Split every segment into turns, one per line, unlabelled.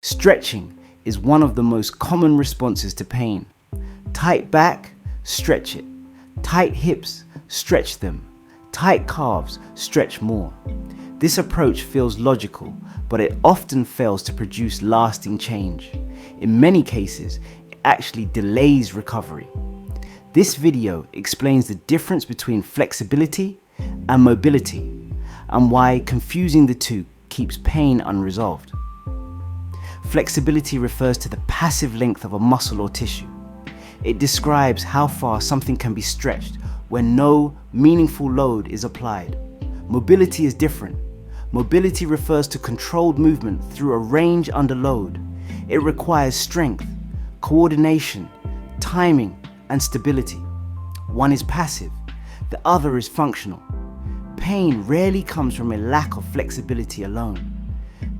Stretching is one of the most common responses to pain. Tight back, stretch it. Tight hips, stretch them. Tight calves, stretch more. This approach feels logical, but it often fails to produce lasting change. In many cases, it actually delays recovery. This video explains the difference between flexibility and mobility, and why confusing the two keeps pain unresolved. Flexibility refers to the passive length of a muscle or tissue. It describes how far something can be stretched when no meaningful load is applied. Mobility is different. Mobility refers to controlled movement through a range under load. It requires strength, coordination, timing, and stability. One is passive, the other is functional. Pain rarely comes from a lack of flexibility alone.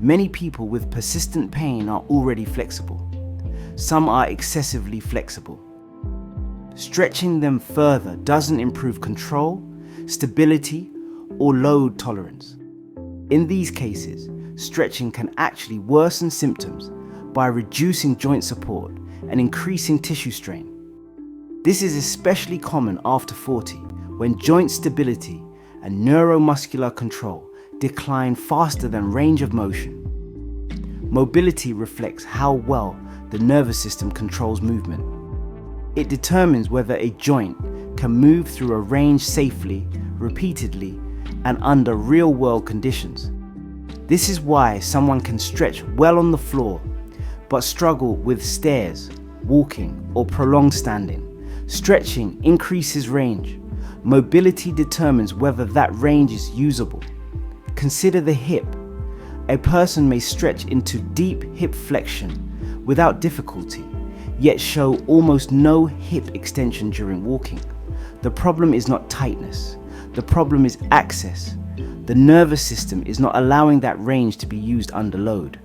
Many people with persistent pain are already flexible. Some are excessively flexible. Stretching them further doesn't improve control, stability, or load tolerance. In these cases, stretching can actually worsen symptoms by reducing joint support and increasing tissue strain. This is especially common after 40, when joint stability and neuromuscular control decline faster than range of motion. Mobility reflects how well the nervous system controls movement. It determines whether a joint can move through a range safely, repeatedly, and under real-world conditions. This is why someone can stretch well on the floor, but struggle with stairs, walking, or prolonged standing. Stretching increases range. Mobility determines whether that range is usable. Consider the hip. A person may stretch into deep hip flexion without difficulty, yet show almost no hip extension during walking. The problem is not tightness. The problem is access. The nervous system is not allowing that range to be used under load.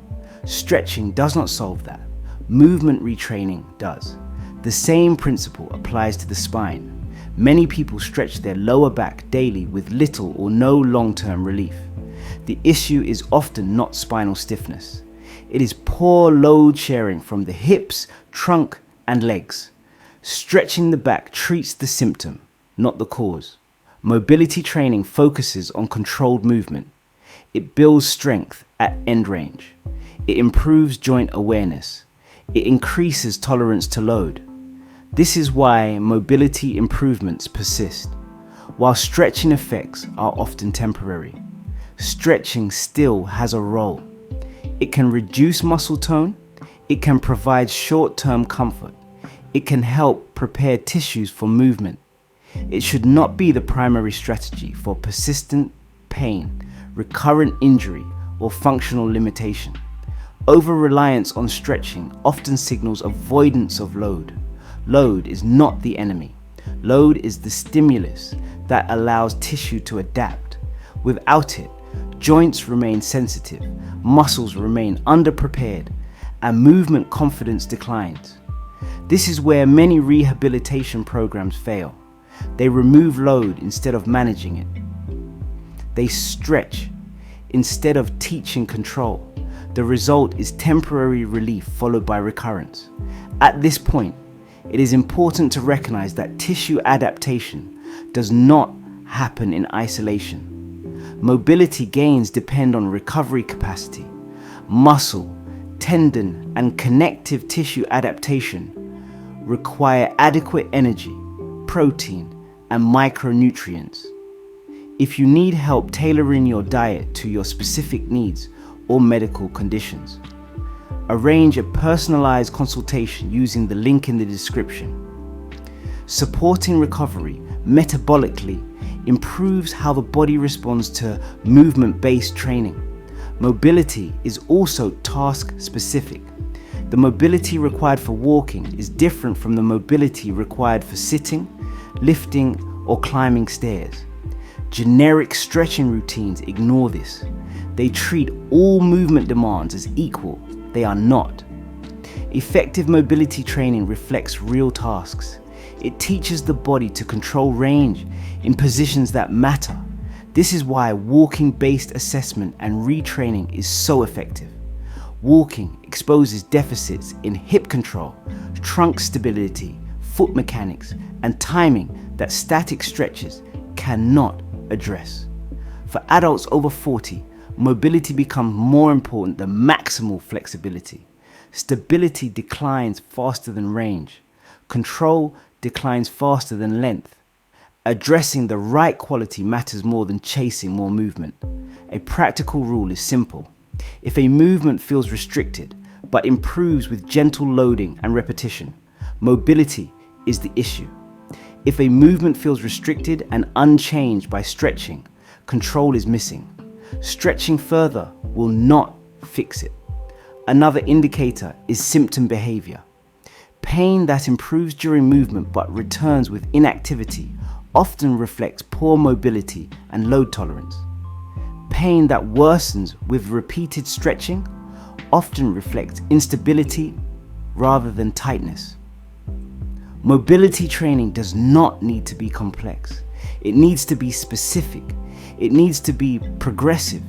Stretching does not solve that. Movement retraining does. The same principle applies to the spine. Many people stretch their lower back daily with little or no long-term relief. The issue is often not spinal stiffness. It is poor load sharing from the hips, trunk, and legs. Stretching the back treats the symptom, not the cause. Mobility training focuses on controlled movement. It builds strength at end range. It improves joint awareness. It increases tolerance to load. This is why mobility improvements persist, while stretching effects are often temporary. Stretching still has a role. It can reduce muscle tone. It can provide short-term comfort. It can help prepare tissues for movement. It should not be the primary strategy for persistent pain, recurrent injury, or functional limitation. Over-reliance on stretching often signals avoidance of load. Load is not the enemy. Load is the stimulus that allows tissue to adapt. Without it, joints remain sensitive, muscles remain underprepared, and movement confidence declines. This is where many rehabilitation programs fail. They remove load instead of managing it. They stretch instead of teaching control. The result is temporary relief followed by recurrence. At this point, it is important to recognize that tissue adaptation does not happen in isolation. Mobility gains depend on recovery capacity. Muscle, tendon, and connective tissue adaptation require adequate energy, protein, and micronutrients. If you need help tailoring your diet to your specific needs or medical conditions, arrange a personalized consultation using the link in the description. Supporting recovery metabolically improves how the body responds to movement-based training. Mobility is also task-specific. The mobility required for walking is different from the mobility required for sitting, lifting, or climbing stairs. Generic stretching routines ignore this. They treat all movement demands as equal. They are not. Effective mobility training reflects real tasks. It teaches the body to control range in positions that matter. This is why walking-based assessment and retraining is so effective. Walking exposes deficits in hip control, trunk stability, foot mechanics, and timing that static stretches cannot address. For adults over 40, mobility becomes more important than maximal flexibility. Stability declines faster than range. Control declines faster than length. Addressing the right quality matters more than chasing more movement. A practical rule is simple. If a movement feels restricted but improves with gentle loading and repetition, mobility is the issue. If a movement feels restricted and unchanged by stretching, control is missing. Stretching further will not fix it. Another indicator is symptom behavior. Pain that improves during movement but returns with inactivity often reflects poor mobility and load tolerance. Pain that worsens with repeated stretching often reflects instability rather than tightness. Mobility training does not need to be complex. It needs to be specific. It needs to be progressive.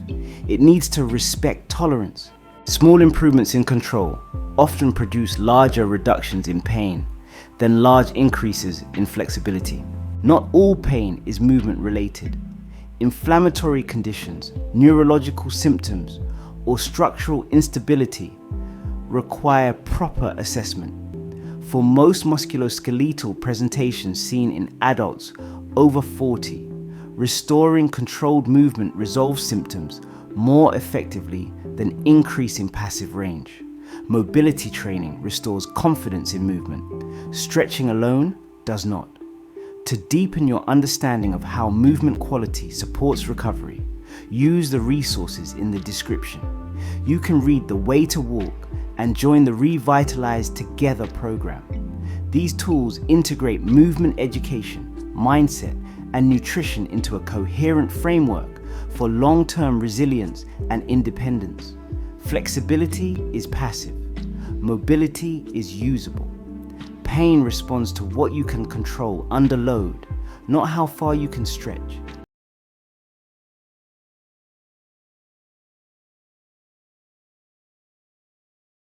It needs to respect tolerance. Small improvements in control often produce larger reductions in pain than large increases in flexibility. Not all pain is movement related. Inflammatory conditions, neurological symptoms, or structural instability require proper assessment. For most musculoskeletal presentations seen in adults over 40, restoring controlled movement resolves symptoms more effectively than increasing passive range. Mobility training restores confidence in movement. Stretching alone does not. To deepen your understanding of how movement quality supports recovery, use the resources in the description. You can read The Way to Walk and join the Revitalise Together program. These tools integrate movement education, mindset, and nutrition into a coherent framework for long-term resilience and independence. Flexibility is passive. Mobility is usable. Pain responds to what you can control under load, not how far you can stretch.